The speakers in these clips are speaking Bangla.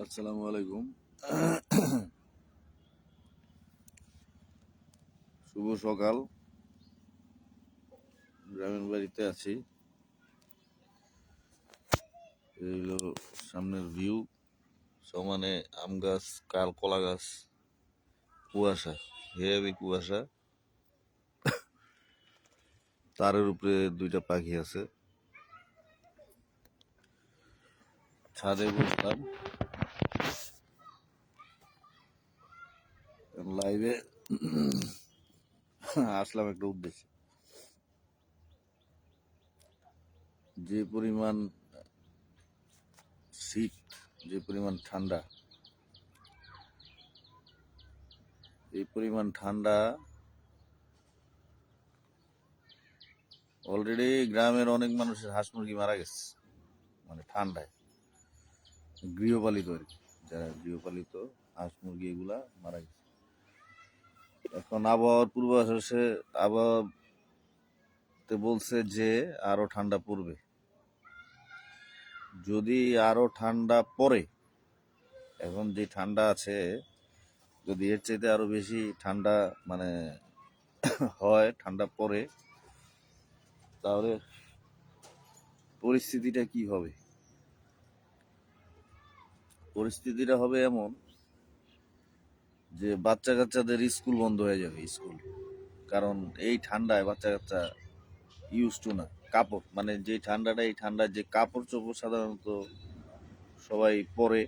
আসসালামু আলাইকুম। শুভ সকাল। গ্রামের বাড়িতে আছি। এই হলো সামনের ভিউ। সমানে আম গাছ, কাল কলা গাছ, কুয়াশা, হেভি কুয়াশা। তারের উপরে দুইটা পাখি আছে। ছাদে বসলাম লাইভে। আসলাম একটা উদ্দেশ্যে। যে পরিমাণ শীত, যে পরিমাণ ঠান্ডা, এই পরিমাণ ঠান্ডা অলরেডি গ্রামের অনেক মানুষের হাঁস মুরগি মারা গেছে, মানে ঠান্ডায়। গৃহপালিত আর কি, যারা গৃহপালিত হাঁস মুরগি এগুলা মারা গেছে। এখন আবহাওয়ার পূর্বাভাসে আবহাওয়াতে বলছে যে আরো ঠান্ডা পড়বে। যদি আরো ঠান্ডা পড়ে, এখন যে ঠান্ডা আছে, যদি এর চাইতে আরো বেশি ঠান্ডা মানে হয়, ঠান্ডা পড়ে, তাহলে পরিস্থিতিটা কি হবে? পরিস্থিতিটা হবে এমন যে বাচ্চা কাচ্চাদের স্কুল বন্ধ হয়ে যাবে, স্কুল। কারণ এই ঠান্ডায় বাচ্চা কাচ্চা ইউজ টু না। কাপড়, মানে যে ঠান্ডাটা, এই ঠান্ডায় যে কাপড় চোপড় সাধারণত সবাই পরে,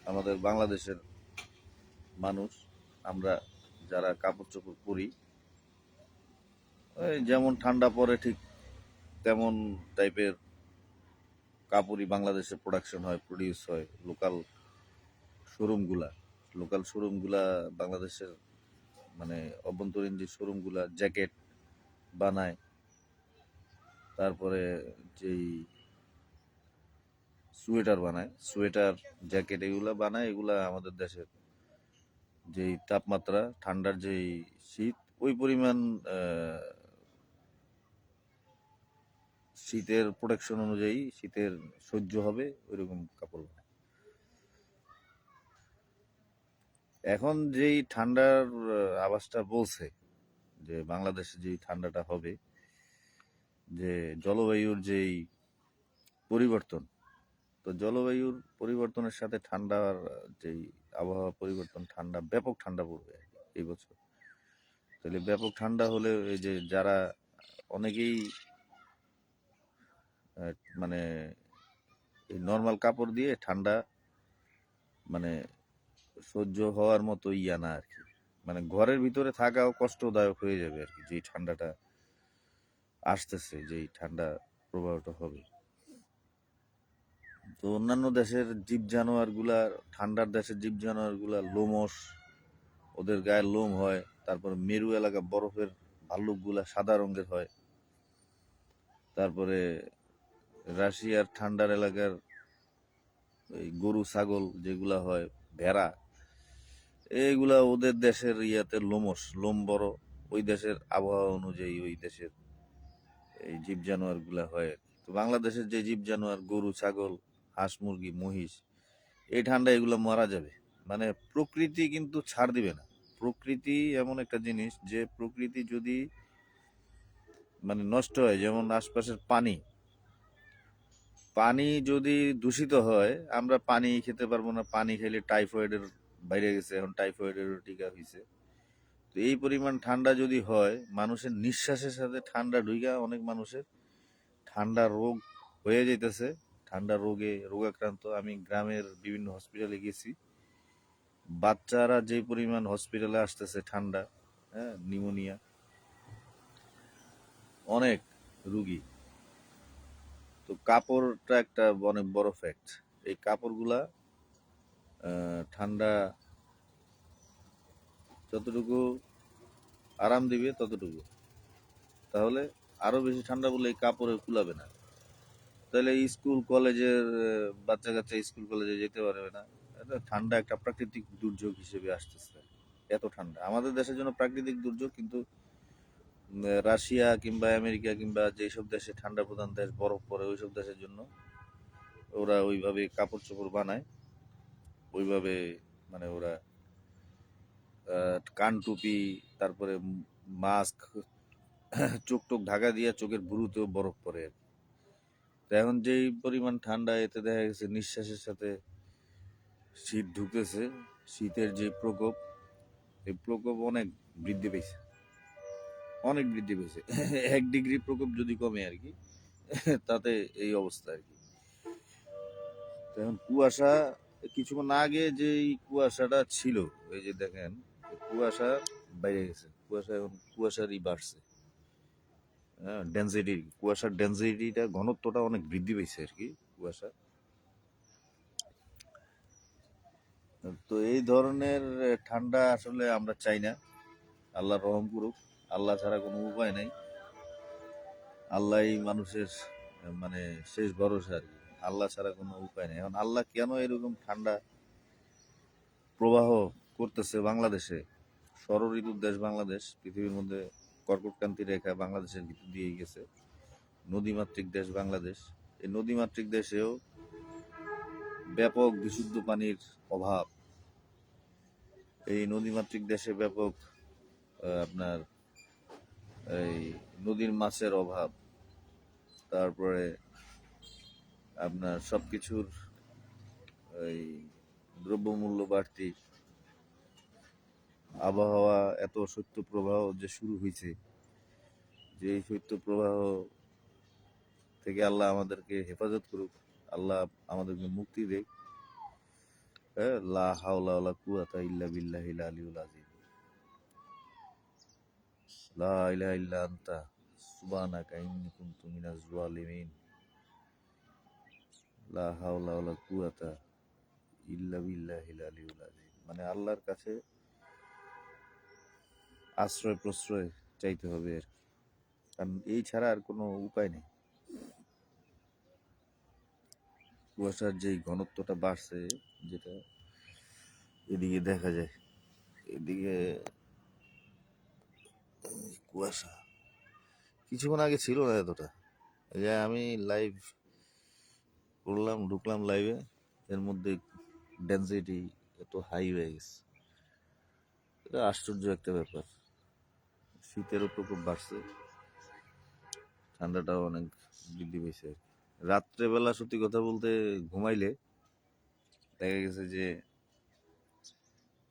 আমাদের বাংলাদেশের মানুষ, আমরা যারা কাপড় চোপড় পরি, ওই যেমন ঠান্ডা পড়ে ঠিক তেমন টাইপের কাপড়ই বাংলাদেশে প্রোডাকশন হয়, প্রডিউস হয়। শোরুমগুলা লোকাল শোরুমগুলা বাংলাদেশের, মানে অভ্যন্তরীণ যে শোরুমগুলা জ্যাকেট বানায়, তারপরে যেই সোয়েটার বানায়, সোয়েটার জ্যাকেট এগুলা বানায়, এগুলা আমাদের দেশের যেই তাপমাত্রা, ঠান্ডার যেই শীত, ওই পরিমাণ শীতের প্রোটেকশন অনুযায়ী শীতের সহ্য হবে ওইরকম কাপড় বানায়। এখন যেই ঠান্ডার আভাসটা বলছে যে বাংলাদেশে যেই ঠান্ডাটা হবে, যে জলবায়ুর যেই পরিবর্তন, তো জলবায়ুর পরিবর্তনের সাথে ঠান্ডার যেই আবহাওয়া পরিবর্তন, ঠান্ডা, ব্যাপক ঠান্ডা পড়বে এই বছর। তাহলে ব্যাপক ঠান্ডা হলে এই যে যারা অনেকেই মানে এই নর্মাল কাপড় দিয়ে ঠান্ডা মানে সহ্য হওয়ার মতো ইয়া না আর কি, মানে ঘরের ভিতরে থাকাও কষ্টদায়ক হয়ে যাবে আর কি, যেই ঠান্ডাটা আসতেছে, যেই ঠান্ডা প্রবাহটা হবে। তো অন্যান্য দেশের জীব জানোয়ার গুলা, ঠান্ডার দেশের জীব জানোয়ার গুলা লোমশ, ওদের গায়ে লোম হয়। তারপরে মেরু এলাকা বরফের ভাল্লুক গুলা সাদা রঙের হয়। তারপরে রাশিয়ার ঠান্ডার এলাকার এই গরু ছাগল যেগুলা হয়, ভেড়া, এইগুলা ওদের দেশের ইয়াতে লোমশ, লোম বড়। ওই দেশের আবহাওয়া অনুযায়ী ওই দেশের এই জীব জানোয়ার গুলা হয়। তো বাংলাদেশের যে জীব জানোয়ার, গরু ছাগল, হাঁস মুরগি মহিষ, এই ঠান্ডা এগুলো মারা যাবে। মানে প্রকৃতি কিন্তু ছাড় দিবে না। প্রকৃতি এমন একটা জিনিস, যে প্রকৃতি যদি মানে নষ্ট হয়, যেমন আশপাশের পানি, পানি যদি দূষিত হয়, আমরা পানি খেতে পারবো না। পানি খেলে টাইফয়েডের বাইরে গেছে, এখন টাইফয়েডেরও টিকা হয়েছে। তো এই পরিমাণ ঠান্ডা যদি হয়, মানুষের নিঃশ্বাসের সাথে ঠান্ডা ঢুইকা অনেক মানুষের ঠান্ডা রোগ হয়ে যাইতেছে। ঠান্ডা রোগে রোগাক্রান্ত। আমি গ্রামের বিভিন্ন হসপিটালে গেছি, বাচ্চারা যে পরিমাণ হসপিটালে আসতেছে ঠান্ডা, হ্যাঁ, নিউমোনিয়া, অনেক রুগী। তো কাপড়টা একটা অনেক বড় ফ্যাক্ট। এই কাপড়গুলা ঠান্ডা যতটুকু আরাম দিবে ততটুকু, তাহলে আরো বেশি ঠান্ডা বলে এই কাপড়ে কুলাবে না। তাহলে স্কুল কলেজের বাচ্চা কাচ্চা স্কুল কলেজে যেতে পারবে না। এটা ঠান্ডা একটা প্রাকৃতিক দুর্যোগ হিসেবে আসতেছে। এত ঠান্ডা আমাদের দেশের জন্য প্রাকৃতিক দুর্যোগ, কিন্তু রাশিয়া কিংবা আমেরিকা কিংবা যেসব দেশে ঠান্ডা প্রধান দেশ, বরফ পড়ে, ওইসব দেশের জন্য ওরা ওইভাবে কাপড় চোপড় বানায়, ওইভাবে মানে ওরা কান টুপি, তারপরে মাস্ক, চোখ টোক ঢাকা দিয়ে চোখের ভুরুতেও বরফ পড়ে আর কি। তো এখন যেই পরিমাণ ঠান্ডা, এতে দেখা গেছে নিঃশ্বাসের সাথে শীত ঢুকতেছে, শীতের যে প্রকোপ, এই প্রকোপ অনেক বৃদ্ধি পেয়েছে, অনেক বৃদ্ধি পেয়েছে। 1 ডিগ্রি প্রকোপ যদি কমে আর কি, তাতে এই অবস্থা আর কি। তো এখন কুয়াশা, কিছুক্ষণ আগে যে এই কুয়াশাটা ছিল, এই যে দেখেন কুয়াশা বাইরে গেছে, কুয়াশা এখন কুয়াশারই বাড়ছে। হ্যাঁ, ডেন্সিটি, কুয়াশার ডেন্সিটিটা, ঘনত্বটা অনেক বৃদ্ধি পেয়েছে আর কি কুয়াশা। তো এই ধরনের ঠান্ডা আসলে আমরা চাই না। আল্লাহ রহম করুক, আল্লাহ ছাড়া কোনো উপায় নাই। আল্লাহই মানুষের মানে শেষ ভরসা আর কি, আল্লাহ ছাড়া কোনো উপায় নেই। এখন আল্লাহ কেন এরকম ঠান্ডা প্রবাহ করতেছে বাংলাদেশে? ষড় ঋতুর দেশ বাংলাদেশ, পৃথিবীর মধ্যে কর্কটক্রান্তি রেখা বাংলাদেশের ভিতর দিয়ে গেছে, নদীমাতৃক দেশ বাংলাদেশ। এই নদীমাতৃক দেশেও ব্যাপক বিশুদ্ধ পানির অভাব। এই নদীমাতৃক দেশে ব্যাপক আপনার এই নদীর মাছের অভাব, তারপরে আপনার সবকিছুর এই দ্রব্যমূল্য বাড়তি, আবহাওয়া এত শৈত্য প্রবাহ যে শুরু হয়েছে, যে এই শৈত্য প্রবাহ থেকে আল্লাহ আমাদেরকে হেফাজত করুক, আল্লাহ আমাদেরকে মুক্তি দেখ। হ্যাঁ, লা হাওলা ওয়ালা কুওয়াতা ইল্লা বিল্লাহিল আলিয়্যিল আযীম। লা ইলাহা ইল্লা আনতা সুবহানাকা ইন্নী কুনতু মিনাজ জালিমিন। লা হাওলা ওয়ালা কুওয়াতা ইল্লা বিল্লাহিল আলিয়্যিল আযীম। মানে আল্লাহর কাছে আশ্রয় প্রশ্রয় চাইতে হবে আর কি, কারণ এই ছাড়া আর কোনো উপায় নেই। কুয়াশার যেই ঘনত্বটা বাড়ছে, যেটা এদিকে দেখা যায়, এদিকে কুয়াশা কিছুক্ষণ আগে ছিল না এতটা। এই যে আমি লাইভ করলাম, ঢুকলাম লাইভে, এর মধ্যে ডেন্সিটি এত হাই হয়ে গেছে। এটা আশ্চর্য একটা ব্যাপার। শীতেরও প্রকোপ বাড়ছে, ঠান্ডাটাও অনেক বৃদ্ধি পেয়েছে। রাত্রেবেলা সত্যি কথা বলতে ঘুমাইলে দেখা গেছে যে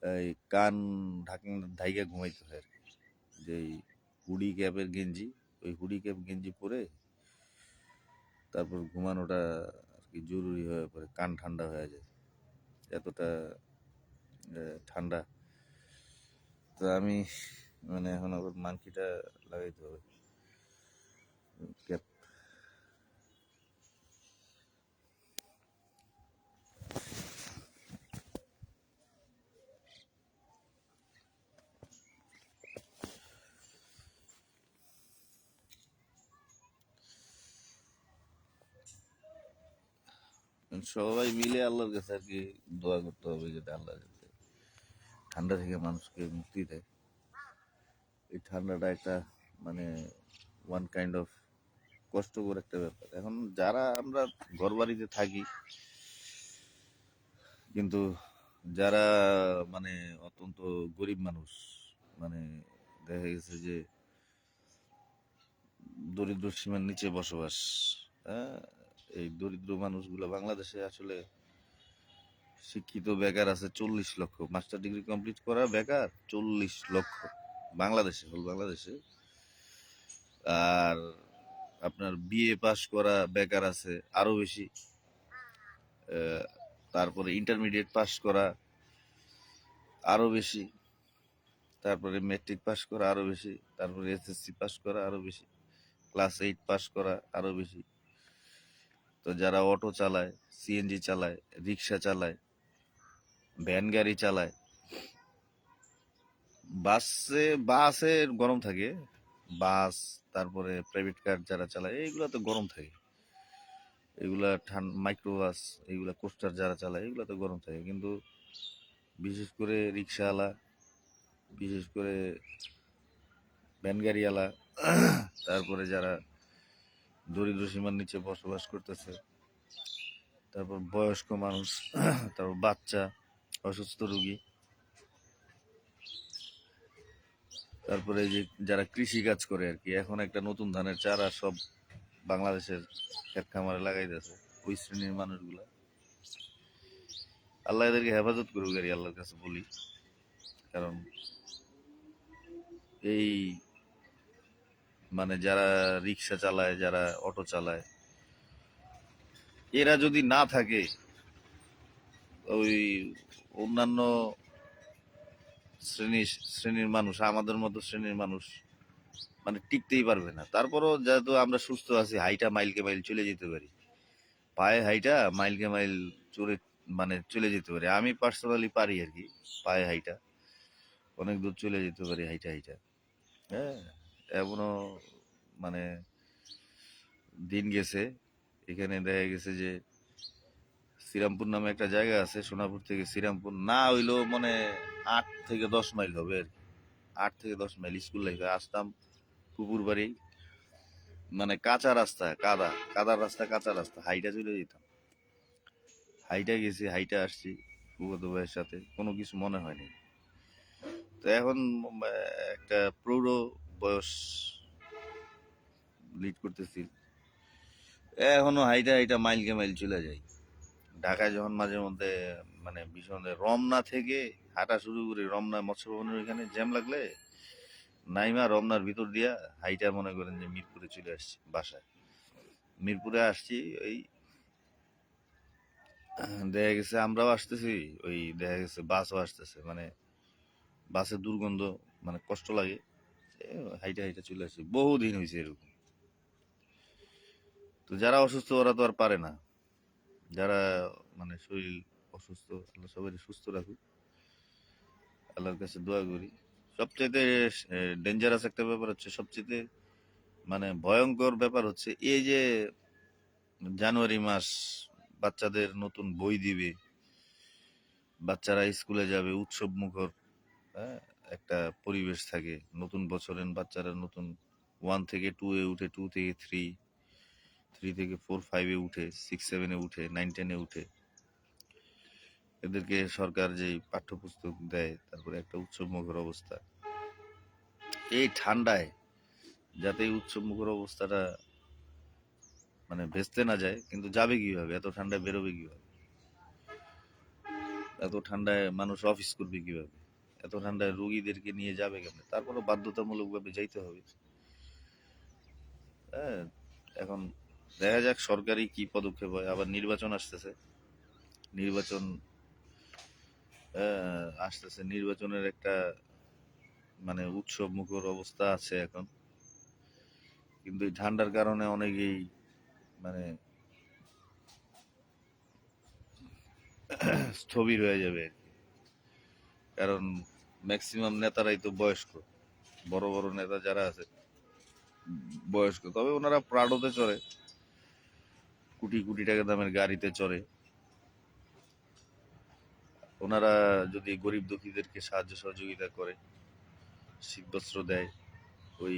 এই কান ঢাইকা ঘুমাইতে হয় আর কি। যে হুডি ক্যাপের গেঞ্জি, ওই হুডি ক্যাপ গেঞ্জি পরে তারপর ঘুমানোটা আর কি জরুরি হয়ে পড়ে, কান ঠান্ডা হয়ে যায় এতটা ঠান্ডা। তো আমি মানে এখন আবার মানকিটা লাগাইতে হবে, ক্যাপ। সবাই মিলে আল্লাহর কাছে আর কি দোয়া করতে হবে, যাতে আল্লাহ যাতে ঠান্ডা থেকে মানুষকে মুক্তি দেয়। এই ঠান্ডাটা একটা মানে ওয়ান কাইন্ড অফ কষ্টকর একটা ব্যাপার। এখন যারা আমরা ঘর বাড়িতে থাকি, কিন্তু যারা মানে অত্যন্ত গরিব মানুষ, মানে দেখা গেছে যে দরিদ্র সীমার নিচে বসবাস, হ্যাঁ, এই দরিদ্র মানুষগুলো বাংলাদেশে আসলে শিক্ষিত বেকার আছে 40 লক্ষ, মাস্টার ডিগ্রি কমপ্লিট করা বেকার 40 লক্ষ বাংলাদেশে, হল বাংলাদেশে। আর আপনার বিএ পাস করা বেকার আছে আরো বেশি, তারপরে ইন্টারমিডিয়েট পাস করা আরো বেশি, তারপরে মেট্রিক পাস করা আরো বেশি, তারপরে এসএসসি পাস করা আরো বেশি, ক্লাস 8 পাস করা আরো বেশি। তো যারা অটো চালায়, সিএনজি চালায়, রিক্সা চালায়, ভ্যান গাড়ি চালায়, বাসে গরম থাকে, বাস, তারপরে প্রাইভেট কার যারা চালায় এইগুলা তো গরম থাকে, এগুলা মাইক্রোবাস, এইগুলা কোস্টার যারা চালায় এগুলা তো গরম থাকে। কিন্তু বিশেষ করে রিক্সাওয়ালা, বিশেষ করে ভ্যান গাড়িওয়ালা, তারপরে যারা দরিদ্র সীমার নিচে বসবাস করতেছে, তারপর বয়স্ক মানুষ, তারপর বাচ্চা, অসুস্থ রোগী, তারপরে এই যে যারা কৃষি কাজ করে আর কি, এখন একটা নতুন ধানের চারা সব বাংলাদেশের ক্ষেত খামারে লাগাইতেছে, ওই শ্রেণীর মানুষগুলা। আল্লাহ এদেরকে হেফাজত করুক আর কি, আল্লাহর কাছে বলি। কারণ এই মানে যারা রিক্সা চালায়, যারা অটো চালায়, এরা যদি না থাকে, ওই অন্যান্য শ্রেণীর মানুষ, আমাদের মতো শ্রেণীর মানুষ মানে টিকতেই পারবে না। তারপরও যেহেতু আমরা সুস্থ আছি, হাইটা মাইলকে মাইল চলে যেতে পারি, পায়ে হাইটা মাইলকে মাইল চলে মানে চলে যেতে পারি। আমি পার্সোনালি পারি আর কি, পায়ে হাইটা অনেক দূর চলে যেতে পারি হাইটা হাইটা। হ্যাঁ, এমনও মানে দিন গেছে, এখানে দেখা গেছে যে শ্রীরামপুর নামে একটা জায়গা আছে, সোনাপুর থেকে শ্রীরামপুর না হইলেও মানে 8 থেকে 10 মাইল হবে আর কি। 8 থেকে 10 মাইল স্কুল লাইফে আসতাম পুকুর বাড়ি, মানে কাঁচা রাস্তা, কাদার রাস্তা, কাঁচা রাস্তা, হাইটা চলে যেতাম। হাইটা গেছি, হাইটা আসছি ফুফাতো ভাইয়ের সাথে, কোনো কিছু মনে হয়নি। তো এখন একটা প্রৌঢ় বয়স লিড করতেছি, এখনো হাইটা হাইটা মাইলকে মাইল চলে যাই। ঢাকায় যখন মাঝে মধ্যে মানে ভীষণ রমনা থেকে হাঁটা শুরু করি, রমনা মৎস্য ভবনের ওইখানে জ্যাম লাগলে নাইমা রমনার ভিতর দিয়া হাইটা মনে করেন যে মিরপুরে চলে আসছি বাসায়। মিরপুরে আসছি, ওই দেখা গেছে আমরাও আসতেছি, ওই দেখা গেছে বাসও আসতেছে, মানে বাসের দুর্গন্ধ, মানে কষ্ট লাগে। হাইটা হাইটা চলে আসছি, বহুদিন হয়েছে এরকম। তো যারা অসুস্থ ওরা তো আর পারে না, যারা মানে শরীর অসুস্থ, আল্লাহ সবাই সুস্থ রাখুক, আল্লাহর কাছে দোয়া করি। সবচেয়ে ডেঞ্জারাস একটা ব্যাপার হচ্ছে, সবচেয়ে মানে ভয়ঙ্কর ব্যাপার হচ্ছে এই যে জানুয়ারি মাস, বাচ্চাদের নতুন বই দিবে, বাচ্চারা স্কুলে যাবে, উৎসব মুখর, হ্যাঁ, একটা পরিবেশ থাকে। নতুন বছরের বাচ্চারা নতুন 1 থেকে 2-এ উঠে, 2 থেকে 3, 3 থেকে 4, 5-এ উঠে, 6, 7-এ উঠে, 9, 10-এ উঠে। এদেরকে সরকার যে পাঠ্যপুস্তক দেয়, তারপরে একটা উৎসব মুখর অবস্থা। এই ঠান্ডায় যাতে এই উৎসব মুখর অবস্থাটা মানে ভেস্তে না যায়, কিন্তু যাবে কিভাবে? এত ঠান্ডায় বেরোবে কিভাবে? এত ঠান্ডায় মানুষ অফিস করবে কিভাবে? এত ঠান্ডায় রোগীদেরকে নিয়ে যাবে কেমনে? তারপরে বাধ্যতামূলক ভাবে যাইতে হবে। হ্যাঁ, এখন দেখা যাক সরকারি কি পদক্ষেপ হয়। আবার নির্বাচন আসতেছে, নির্বাচন আসতেছে, নির্বাচনের একটা মানে উৎসব মুখর অবস্থা আছে এখন। কিন্তু এই ঠান্ডার কারণে অনেকেই মানে স্থবির হয়ে যাবে আর কি। কারণ ম্যাক্সিমাম নেতারাই তো বয়স্ক, বড় বড় নেতা যারা আছে বয়স্ক, তবে ওনারা প্রাডোতে চড়ে, কোটি কোটি টাকা দামের গাড়িতে চড়ে। ওনারা যদি গরিব দুঃখীদেরকে সাহায্য সহযোগিতা করে, শীত বস্ত্র দেয়, ওই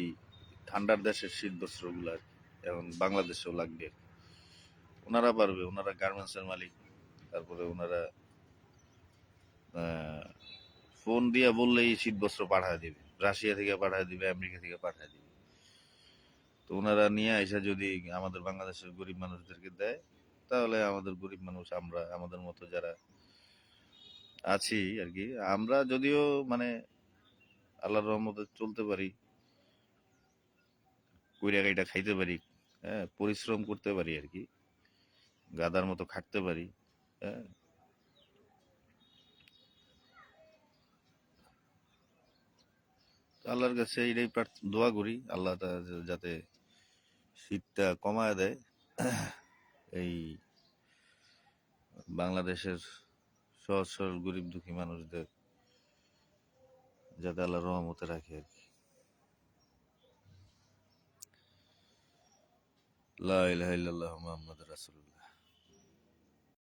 ঠান্ডার দেশের শীত বস্ত্রগুলো আর কি, এখন বাংলাদেশেও লাগবে। ওনারা পারবে, ওনারা গার্মেন্টসের মালিক। তারপরে ওনারা ফোন দিয়ে বললেই শীত বস্ত্র পাঠায় দিবে, রাশিয়া থেকে পাঠায় দিবে, আমেরিকা থেকে পাঠায় দিবে। তো ওনারা নিয়ে আইসা যদি আমাদের বাংলাদেশের গরিব মানুষদেরকে দেয়, তাহলে আমাদের গরিব মানুষ, আমরা আমাদের মতো যারা আছি আর কি, আমরা যদিও মানে আল্লাহর রহমতে চলতে পারি, কইরা কাইটা খাইতে পারি, হ্যাঁ, পরিশ্রম করতে পারি আর কি, গাদার মতো খাটতে পারি। হ্যাঁ, আল্লাহর কাছে এইটাই দোয়া করি, আল্লাহ যাতে শীতটা কমায় দেয়, এই বাংলাদেশের সহজ সরল গরিব দুঃখী মানুষদের যাতে আল্লাহ রহমতে রাখে আর কি। লা ইলাহা ইল্লাল্লাহু মুহাম্মাদুর রাসূলুল্লাহ।